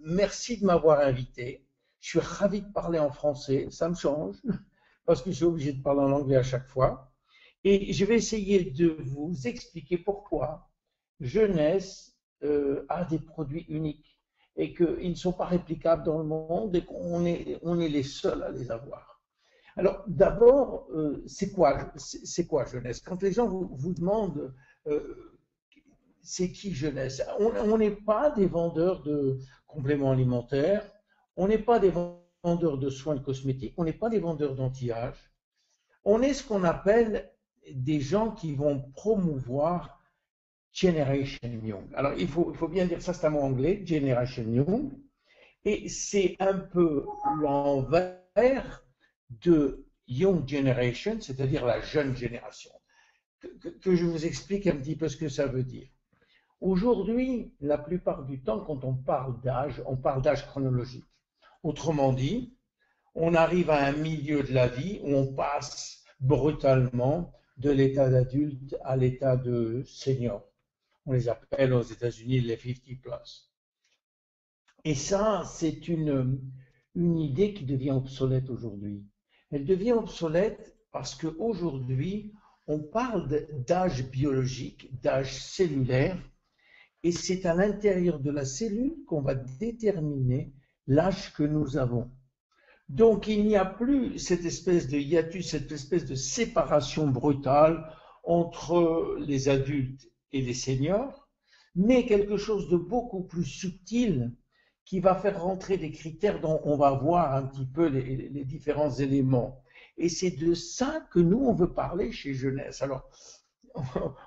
merci de m'avoir invité. Je suis ravi de parler en français. Ça me change parce que je suis obligé de parler en anglais à chaque fois. Et je vais essayer de vous expliquer pourquoi Jeunesse a des produits uniques et qu'ils ne sont pas réplicables dans le monde et on est les seuls à les avoir. Alors, d'abord, c'est quoi Jeunesse? Quand les gens vous demandent euh, c'est qui Jeunesse? On n'est pas des vendeurs de compléments alimentaires, on n'est pas des vendeurs de soins de cosmétiques, on n'est pas des vendeurs d'anti-âge, on est ce qu'on appelle des gens qui vont promouvoir Generation Young. Alors, il faut bien dire ça, c'est un mot anglais, Generation Young, et c'est un peu l'envers de Young Generation, c'est-à-dire la jeune génération. Que je vous explique un petit peu ce que ça veut dire. Aujourd'hui, la plupart du temps, quand on parle d'âge chronologique. Autrement dit, on arrive à un milieu de la vie où on passe brutalement de l'état d'adulte à l'état de senior. On les appelle aux États-Unis les 50 plus. Et ça, c'est une idée qui devient obsolète aujourd'hui. Elle devient obsolète parce qu'aujourd'hui, on parle d'âge biologique, d'âge cellulaire, et c'est à l'intérieur de la cellule qu'on va déterminer l'âge que nous avons. Donc il n'y a plus cette espèce de hiatus, cette espèce de séparation brutale entre les adultes et les seniors, mais quelque chose de beaucoup plus subtil qui va faire rentrer des critères dont on va voir un petit peu les différents éléments. Et c'est de ça que nous, on veut parler chez Jeunesse. Alors,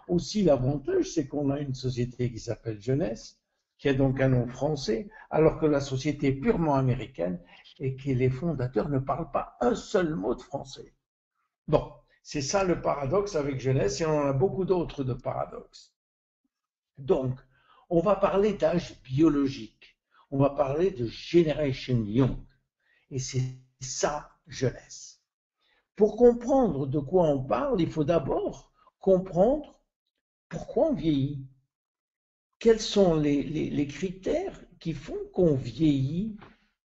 aussi l'avantage, c'est qu'on a une société qui s'appelle Jeunesse, qui a donc un nom français, alors que la société est purement américaine et que les fondateurs ne parlent pas un seul mot de français. Bon, c'est ça le paradoxe avec Jeunesse, et on en a beaucoup d'autres de paradoxes. Donc, on va parler d'âge biologique, on va parler de Generation Young, et c'est ça Jeunesse. Pour comprendre de quoi on parle, il faut d'abord comprendre pourquoi on vieillit. Quels sont les critères qui font qu'on vieillit,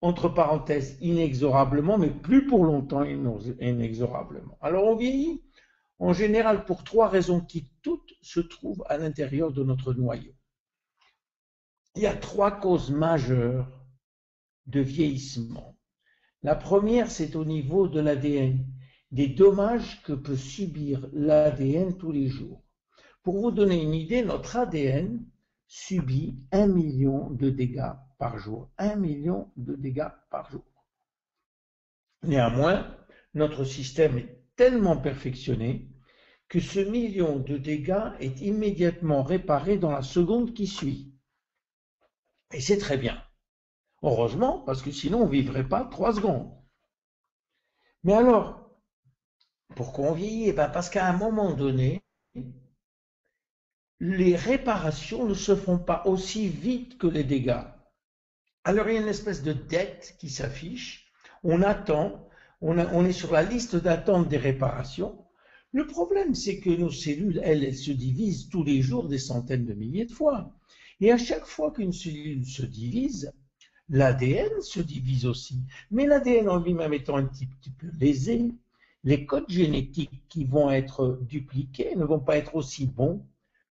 entre parenthèses, inexorablement, mais plus pour longtemps inexorablement. Alors on vieillit en général pour trois raisons qui toutes se trouvent à l'intérieur de notre noyau. Il y a trois causes majeures de vieillissement. La première, c'est au niveau de l'ADN, des dommages que peut subir l'ADN tous les jours. Pour vous donner une idée, notre ADN subit 1 million de dégâts par jour. 1 million de dégâts par jour. Néanmoins, notre système est tellement perfectionné que ce million de dégâts est immédiatement réparé dans la seconde qui suit. Et c'est très bien. Heureusement, parce que sinon on ne vivrait pas 3 secondes. Mais alors, pourquoi on vieillit? Eh bien, parce qu'à un moment donné, les réparations ne se font pas aussi vite que les dégâts. Alors il y a une espèce de dette qui s'affiche, on attend, on est sur la liste d'attente des réparations. Le problème, c'est que nos cellules, elles se divisent tous les jours des centaines de milliers de fois. Et à chaque fois qu'une cellule se divise, l'ADN se divise aussi. Mais l'ADN en lui-même étant un petit peu lésé, les codes génétiques qui vont être dupliqués ne vont pas être aussi bons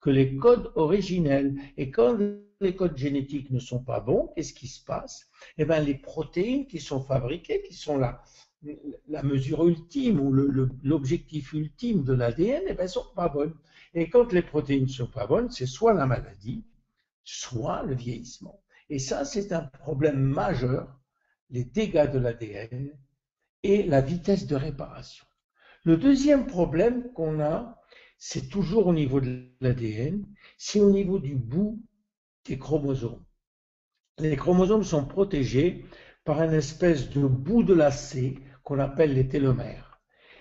que les codes originels. Et quand les codes génétiques ne sont pas bons, qu'est-ce qui se passe? Eh bien, les protéines qui sont fabriquées, qui sont la mesure ultime ou l'objectif ultime de l'ADN, eh bien, ne sont pas bonnes. Et quand les protéines ne sont pas bonnes, c'est soit la maladie, soit le vieillissement. Et ça, c'est un problème majeur, les dégâts de l'ADN et la vitesse de réparation. Le deuxième problème qu'on a, c'est toujours au niveau de l'ADN, c'est au niveau du bout des chromosomes. Les chromosomes sont protégés par une espèce de bout de lacet qu'on appelle les télomères.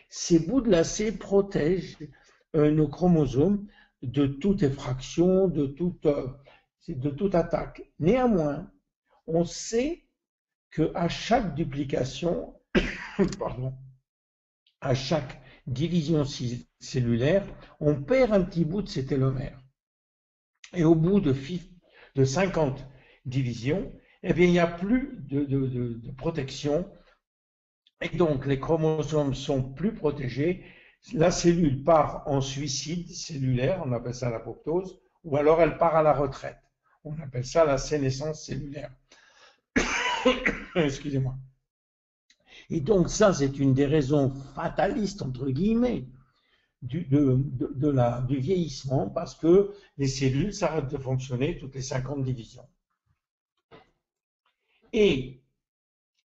Ces bouts de lacet protègent nos chromosomes de toute effraction, de toute attaque. Néanmoins, on sait qu'à chaque duplication, pardon, à chaque division cellulaire, on perd un petit bout de ces télomères. Et au bout de 50 divisions, eh bien, il n'y a plus de protection. Et donc, les chromosomes sont plus protégés. La cellule part en suicide cellulaire, on appelle ça l'apoptose, ou alors elle part à la retraite. On appelle ça la sénescence cellulaire. Excusez-moi. Et donc, ça, c'est une des raisons fatalistes, entre guillemets, du vieillissement, parce que les cellules s'arrêtent de fonctionner toutes les 50 divisions. Et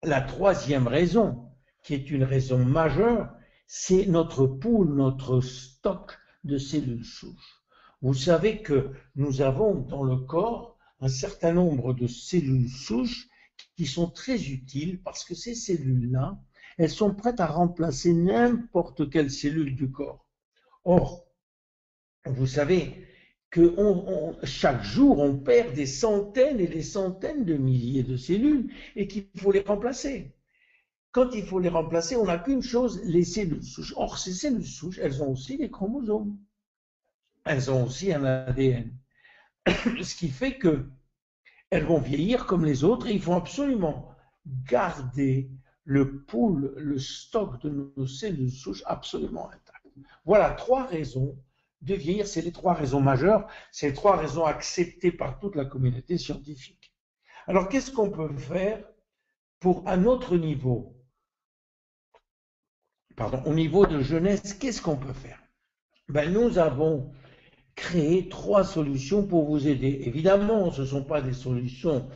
la troisième raison, qui est une raison majeure, c'est notre pool, notre stock de cellules souches. Vous savez que nous avons dans le corps un certain nombre de cellules souches qui sont très utiles parce que ces cellules-là, elles sont prêtes à remplacer n'importe quelle cellule du corps. Or, vous savez que chaque jour, on perd des centaines et des centaines de milliers de cellules et qu'il faut les remplacer. Quand il faut les remplacer, on n'a qu'une chose, les cellules souches. Or, ces cellules souches, elles ont aussi des chromosomes. Elles ont aussi un ADN. Ce qui fait qu'elles vont vieillir comme les autres et il faut absolument garder le pool, le stock de nos cellules souches absolument intact. Voilà 3 raisons de vieillir. C'est les 3 raisons majeures. C'est les 3 raisons acceptées par toute la communauté scientifique. Alors, qu'est-ce qu'on peut faire pour, à notre niveau, au niveau de jeunesse, qu'est-ce qu'on peut faire? Nous avons créé 3 solutions pour vous aider. Évidemment, ce ne sont pas des solutions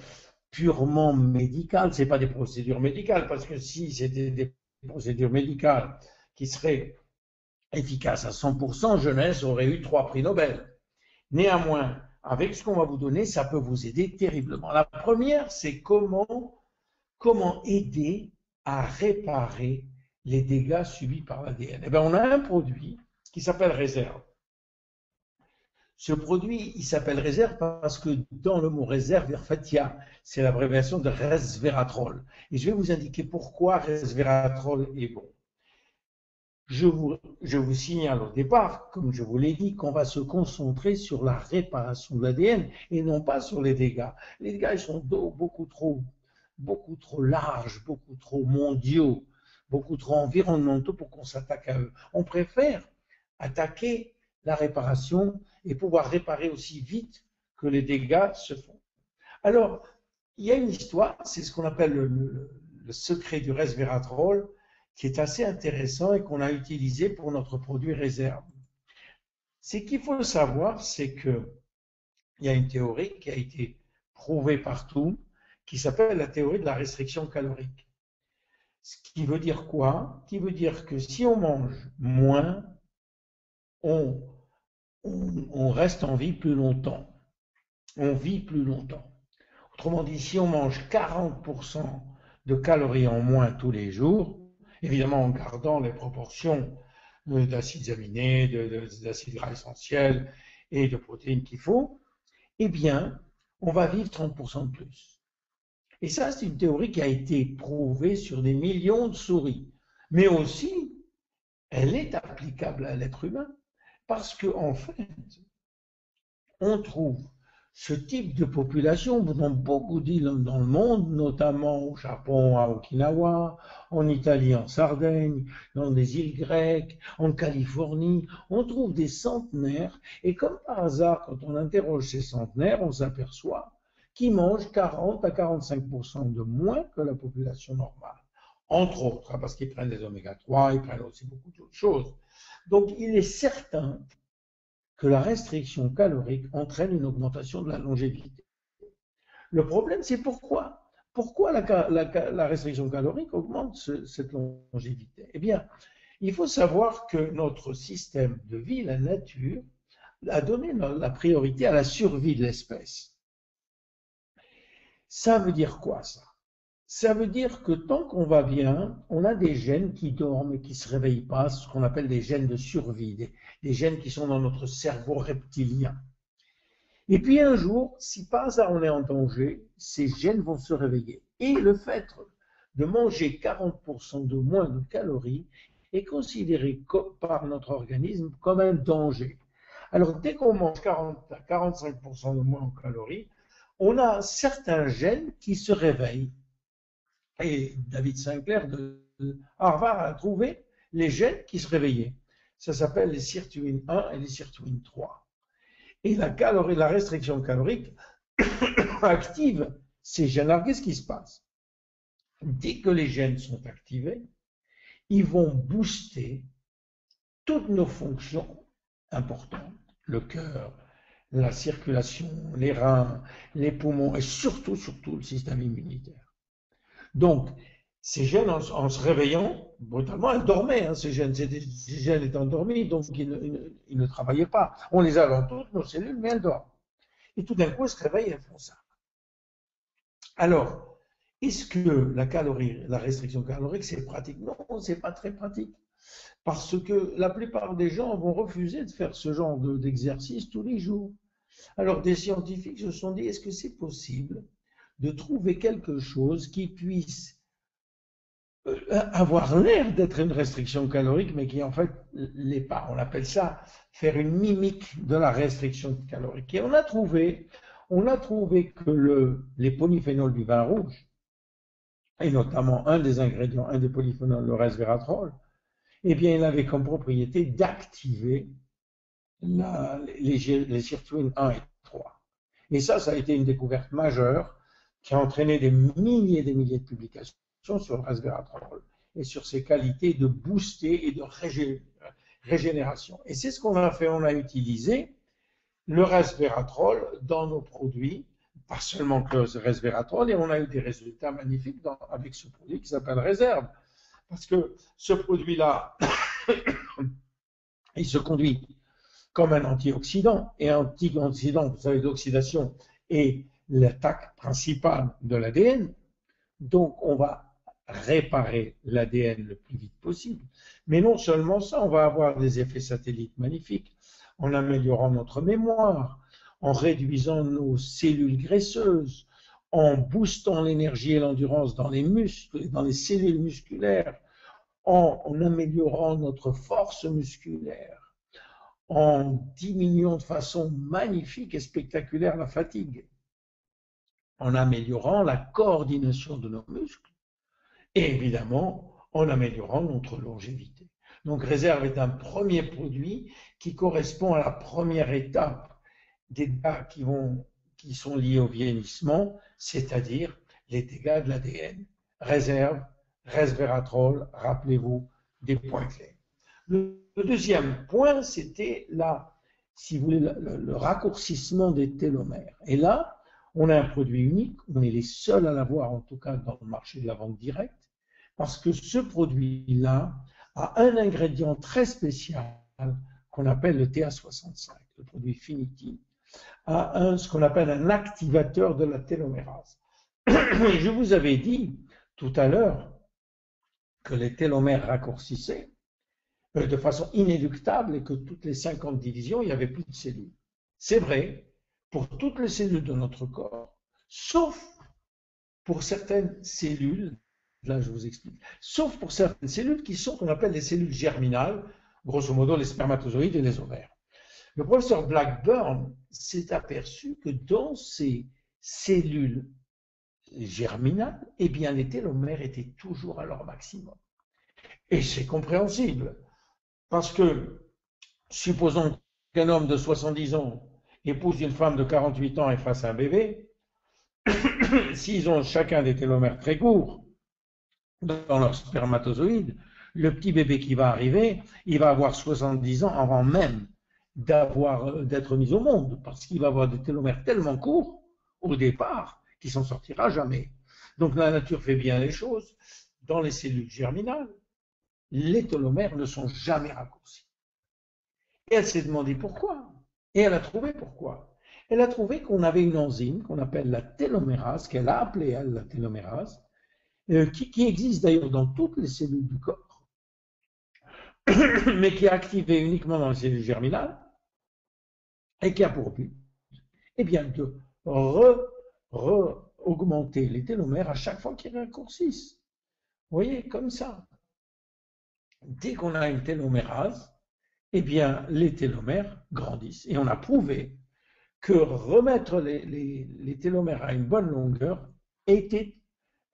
purement médicales, ce n'est pas des procédures médicales, parce que si c'était des procédures médicales qui seraient efficaces à 100%, jeunesse aurait eu 3 prix Nobel. Néanmoins, avec ce qu'on va vous donner, ça peut vous aider terriblement. La première, c'est comment aider à réparer les dégâts subis par l'ADN. Eh bien, on a un produit qui s'appelle réserve. Ce produit, il s'appelle réserve parce que dans le mot réserve, en fait, c'est l'abréviation de resveratrol. Et je vais vous indiquer pourquoi resveratrol est bon. Je vous signale au départ, comme je vous l'ai dit, qu'on va se concentrer sur la réparation de l'ADN et non pas sur les dégâts. Les dégâts, ils sont beaucoup trop larges, beaucoup trop mondiaux, beaucoup trop environnementaux pour qu'on s'attaque à eux. On préfère attaquer la réparation et pouvoir réparer aussi vite que les dégâts se font. Alors, il y a une histoire, c'est ce qu'on appelle le secret du resveratrol, qui est assez intéressant et qu'on a utilisé pour notre produit réserve. Ce qu'il faut savoir, c'est qu'il y a une théorie qui a été prouvée partout, qui s'appelle la théorie de la restriction calorique. Ce qui veut dire quoi? Qui veut dire que si on mange moins, on reste en vie plus longtemps. On vit plus longtemps. Autrement dit, si on mange 40% de calories en moins tous les jours, évidemment en gardant les proportions d'acides aminés, d'acides gras essentiels et de protéines qu'il faut, eh bien, on va vivre 30% de plus. Et ça, c'est une théorie qui a été prouvée sur des millions de souris. Mais aussi, elle est applicable à l'être humain. Parce qu'en fait, on trouve ce type de population dans beaucoup d'îles dans le monde, notamment au Japon, à Okinawa, en Italie, en Sardaigne, dans des îles grecques, en Californie. On trouve des centenaires et comme par hasard, quand on interroge ces centenaires, on s'aperçoit qu'ils mangent 40 à 45% de moins que la population normale. Entre autres, parce qu'ils prennent des oméga 3, ils prennent aussi beaucoup d'autres choses. Donc, il est certain que la restriction calorique entraîne une augmentation de la longévité. Le problème, c'est pourquoi. Pourquoi la restriction calorique augmente cette longévité? Eh bien, il faut savoir que notre système de vie, la nature, a donné la priorité à la survie de l'espèce. Ça veut dire quoi, ça? Ça veut dire que tant qu'on va bien, on a des gènes qui dorment et qui ne se réveillent pas, ce qu'on appelle des gènes de survie, des gènes qui sont dans notre cerveau reptilien. Et puis un jour, si par hasard on est en danger, ces gènes vont se réveiller. Et le fait de manger 40% de moins de calories est considéré par notre organisme comme un danger. Alors dès qu'on mange 40 à 45% de moins en calories, on a certains gènes qui se réveillent. Et David Sinclair de Harvard a trouvé les gènes qui se réveillaient. Ça s'appelle les sirtuines 1 et les sirtuines 3. Et la restriction calorique active ces gènes. Alors, qu'est-ce qui se passe? Dès que les gènes sont activés, ils vont booster toutes nos fonctions importantes, le cœur, la circulation, les reins, les poumons et surtout le système immunitaire. Donc, ces gènes, en se réveillant, brutalement, elles dormaient, hein, ces gènes étaient endormis, donc ils ne travaillaient pas. On les a dans toutes nos cellules, mais elles dorment. Et tout d'un coup, elles se réveillent et elles font ça. Alors, est-ce que la restriction calorique, c'est pratique? Non, c'est pas très pratique. Parce que la plupart des gens vont refuser de faire ce genre d'exercice tous les jours. Alors, des scientifiques se sont dit, est-ce que c'est possible de trouver quelque chose qui puisse avoir l'air d'être une restriction calorique, mais qui en fait l'est pas. On appelle ça faire une mimique de la restriction calorique. Et on a trouvé que les polyphénols du vin rouge, et notamment un des ingrédients, un des polyphénols, le resveratrol, eh bien, il avait comme propriété d'activer les sirtuines 1 et 3. Et ça a été une découverte majeure qui a entraîné des milliers et des milliers de publications sur le resveratrol et sur ses qualités de booster et de régénération. Et c'est ce qu'on a fait, on a utilisé le resveratrol dans nos produits, pas seulement que le resveratrol, et on a eu des résultats magnifiques avec ce produit qui s'appelle Réserve. Parce que ce produit-là, il se conduit comme un antioxydant, et un antioxydant, vous savez, d'oxydation, est l'attaque principale de l'ADN. Donc, on va réparer l'ADN le plus vite possible. Mais non seulement ça, on va avoir des effets satellites magnifiques en améliorant notre mémoire, en réduisant nos cellules graisseuses, en boostant l'énergie et l'endurance dans les muscles, dans les cellules musculaires, en améliorant notre force musculaire, en diminuant de façon magnifique et spectaculaire la fatigue, en améliorant la coordination de nos muscles, et évidemment en améliorant notre longévité. Donc Réserve est un premier produit qui correspond à la première étape des dégâts qui sont liés au vieillissement, c'est-à-dire les dégâts de l'ADN. Réserve, resveratrol, rappelez-vous des points clés. Le deuxième point, c'était si vous voulez, le raccourcissement des télomères. Et là, on a un produit unique, on est les seuls à l'avoir, en tout cas dans le marché de la vente directe, parce que ce produit-là a un ingrédient très spécial qu'on appelle le TA65, le produit Finity, a ce qu'on appelle un activateur de la télomérase. Je vous avais dit tout à l'heure que les télomères raccourcissaient de façon inéluctable et que toutes les 50 divisions, il n'y avait plus de cellules. C'est vrai pour toutes les cellules de notre corps, sauf pour certaines cellules, là je vous explique, sauf pour certaines cellules qui sont qu'on appelle les cellules germinales, grosso modo les spermatozoïdes et les ovaires. Le professeur Blackburn s'est aperçu que dans ces cellules germinales, eh bien les télomères étaient toujours à leur maximum. Et c'est compréhensible, parce que supposons qu'un homme de 70 ans épouse une femme de 48 ans et fasse un bébé, s'ils ont chacun des télomères très courts dans leur spermatozoïde, le petit bébé qui va arriver, il va avoir 70 ans avant même d'être mis au monde, parce qu'il va avoir des télomères tellement courts au départ qu'il s'en sortira jamais. Donc la nature fait bien les choses. Dans les cellules germinales, les télomères ne sont jamais raccourcis. Et elle s'est demandé pourquoi. Et elle a trouvé pourquoi. Elle a trouvé qu'on avait une enzyme qu'on appelle la télomérase, qu'elle a appelée elle la télomérase, qui existe d'ailleurs dans toutes les cellules du corps, mais qui est activée uniquement dans les cellules germinales, et qui a pour but eh bien, de augmenter les télomères à chaque fois qu'ils raccourcissent. Vous voyez, comme ça. Dès qu'on a une télomérase, eh bien, les télomères grandissent. Et on a prouvé que remettre les télomères à une bonne longueur était,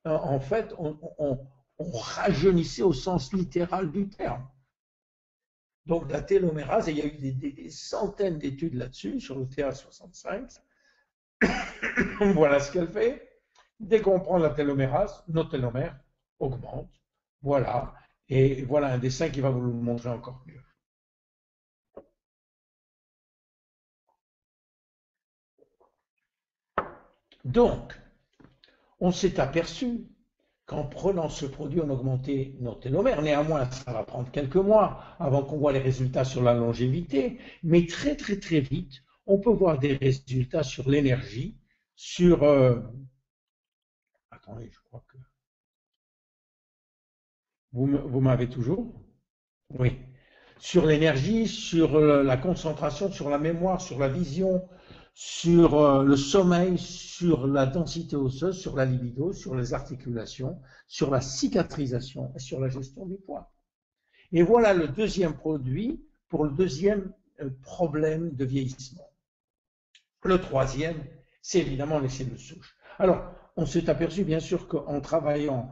en fait, on rajeunissait au sens littéral du terme. Donc la télomérase, et il y a eu des centaines d'études là-dessus, sur le TA65. Voilà ce qu'elle fait. Dès qu'on prend la télomérase, nos télomères augmentent. Voilà. Et voilà un dessin qui va vous le montrer encore mieux. Donc, on s'est aperçu qu'en prenant ce produit, on augmentait nos télomères. Néanmoins, ça va prendre quelques mois avant qu'on voit les résultats sur la longévité, mais très très très vite, on peut voir des résultats sur l'énergie, sur... Attendez, je crois que... Vous m'avez toujours? Oui. Sur l'énergie, sur la concentration, sur la mémoire, sur la vision, sur le sommeil, sur la densité osseuse, sur la libido, sur les articulations, sur la cicatrisation et sur la gestion du poids. Et voilà le deuxième produit pour le deuxième problème de vieillissement. Le troisième, c'est évidemment les cellules souches. Alors, on s'est aperçu bien sûr qu'en travaillant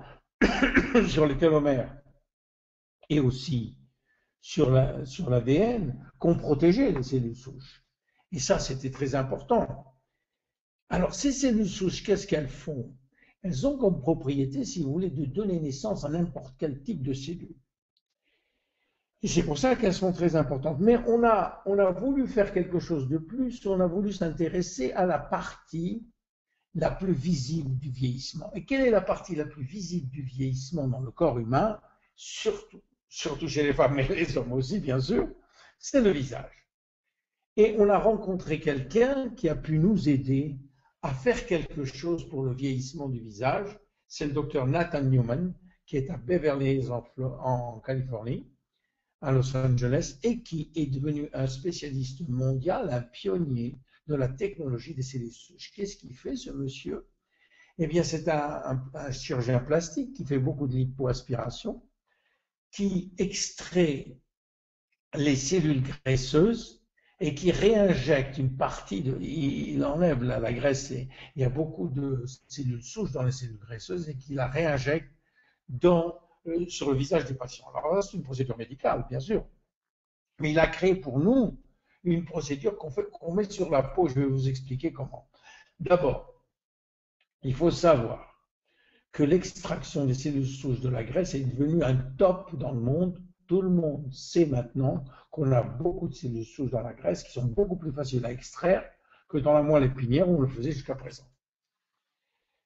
sur les télomères et aussi sur l'ADN, qu'on protégeait les cellules souches. Et ça, c'était très important. Alors, ces cellules souches, qu'est-ce qu'elles font? Elles ont comme propriété, si vous voulez, de donner naissance à n'importe quel type de cellules. Et c'est pour ça qu'elles sont très importantes. Mais on a voulu faire quelque chose de plus, on a voulu s'intéresser à la partie la plus visible du vieillissement. Et quelle est la partie la plus visible du vieillissement dans le corps humain, surtout chez les femmes, mais les hommes aussi, bien sûr, c'est le visage. Et on a rencontré quelqu'un qui a pu nous aider à faire quelque chose pour le vieillissement du visage. C'est le docteur Nathan Newman, qui est à Beverly Hills en Californie, à Los Angeles, et qui est devenu un spécialiste mondial, un pionnier de la technologie des cellules souches. Qu'est-ce qu'il fait, ce monsieur? Eh bien, c'est un chirurgien plastique qui fait beaucoup de lipoaspiration, qui extrait les cellules graisseuses et qui réinjecte une partie il enlève la graisse, et il y a beaucoup de cellules souches dans les cellules graisseuses, et qui la réinjecte sur le visage des patients. Alors là, c'est une procédure médicale, bien sûr, mais il a créé pour nous une procédure qu'on met sur la peau. Je vais vous expliquer comment. D'abord, il faut savoir que l'extraction des cellules souches de la graisse est devenue un top dans le monde. Tout le monde sait maintenant qu'on a beaucoup de cellules souches dans la graisse qui sont beaucoup plus faciles à extraire que dans la moelle épinière où on le faisait jusqu'à présent.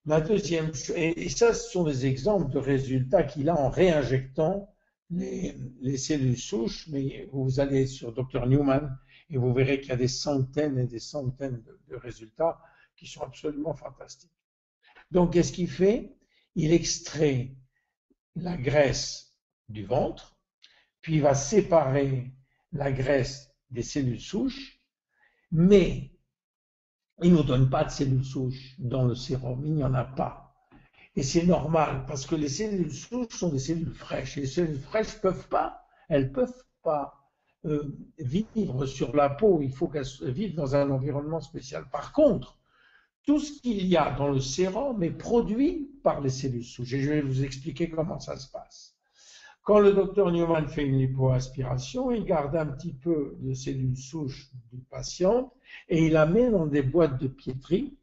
La deuxième, et ça, ce sont des exemples de résultats qu'il a en réinjectant les cellules souches, mais vous allez sur Dr Newman et vous verrez qu'il y a des centaines et des centaines de résultats qui sont absolument fantastiques. Donc, qu'est-ce qu'il fait? Il extrait la graisse du ventre, puis il va séparer la graisse des cellules souches, mais il ne nous donne pas de cellules souches dans le sérum, il n'y en a pas. Et c'est normal, parce que les cellules souches sont des cellules fraîches, et les cellules fraîches elles peuvent pas vivre sur la peau, il faut qu'elles vivent dans un environnement spécial. Par contre, tout ce qu'il y a dans le sérum est produit par les cellules souches, et je vais vous expliquer comment ça se passe. Quand le docteur Newman fait une lipoaspiration, il garde un petit peu de cellules souches du patient et il la met dans des boîtes de piétrie,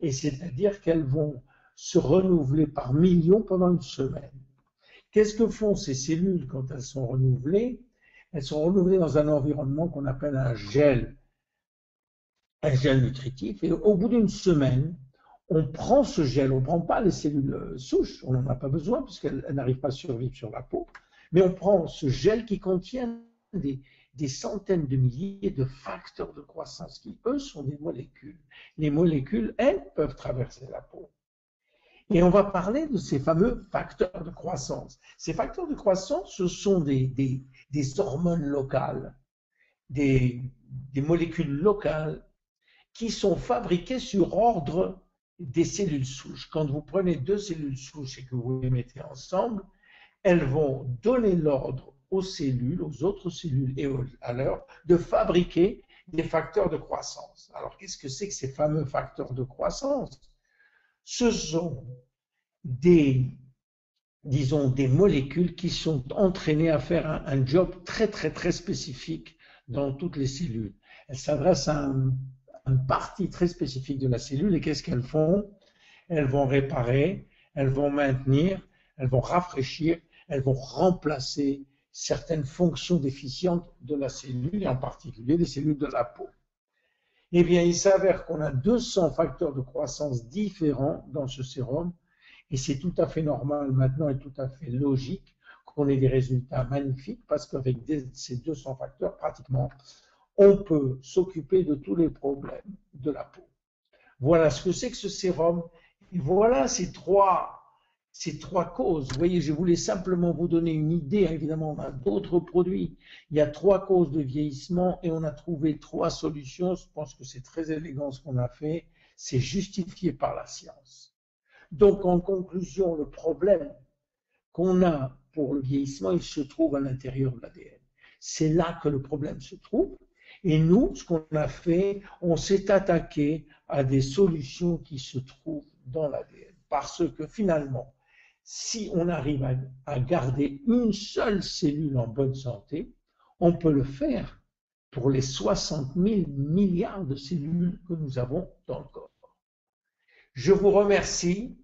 et c'est-à-dire qu'elles vont se renouveler par millions pendant une semaine. Qu'est-ce que font ces cellules quand elles sont renouvelées? Elles sont renouvelées dans un environnement qu'on appelle un gel nutritif, et au bout d'une semaine, on prend ce gel, on ne prend pas les cellules souches, on n'en a pas besoin puisqu'elles n'arrivent pas à survivre sur la peau, mais on prend ce gel qui contient des centaines de milliers de facteurs de croissance qui, eux, sont des molécules. Les molécules, elles, peuvent traverser la peau. Et on va parler de ces fameux facteurs de croissance. Ces facteurs de croissance, ce sont des hormones locales, des molécules locales qui sont fabriquées sur ordre des cellules souches. Quand vous prenez deux cellules souches et que vous les mettez ensemble, elles vont donner l'ordre aux cellules, aux autres cellules et à leurs, de fabriquer des facteurs de croissance. Alors, qu'est-ce que c'est que ces fameux facteurs de croissance? Ce sont disons, des molécules qui sont entraînées à faire un job très, très, très spécifique dans toutes les cellules. Elles s'adressent à une partie très spécifique de la cellule et qu'est-ce qu'elles font? Elles vont réparer, elles vont maintenir, elles vont rafraîchir, elles vont remplacer certaines fonctions déficientes de la cellule et en particulier des cellules de la peau. Eh bien, il s'avère qu'on a 200 facteurs de croissance différents dans ce sérum et c'est tout à fait normal maintenant et tout à fait logique qu'on ait des résultats magnifiques parce qu'avec ces 200 facteurs, pratiquement, on peut s'occuper de tous les problèmes de la peau. Voilà ce que c'est que ce sérum. Et voilà ces trois causes. Vous voyez, je voulais simplement vous donner une idée. Évidemment, on a d'autres produits. Il y a 3 causes de vieillissement et on a trouvé 3 solutions. Je pense que c'est très élégant ce qu'on a fait. C'est justifié par la science. Donc, en conclusion, le problème qu'on a pour le vieillissement, il se trouve à l'intérieur de l'ADN. C'est là que le problème se trouve. Et nous, ce qu'on a fait, on s'est attaqué à des solutions qui se trouvent dans l'ADN. Parce que finalement, si on arrive à garder une seule cellule en bonne santé, on peut le faire pour les 60 000 milliards de cellules que nous avons dans le corps. Je vous remercie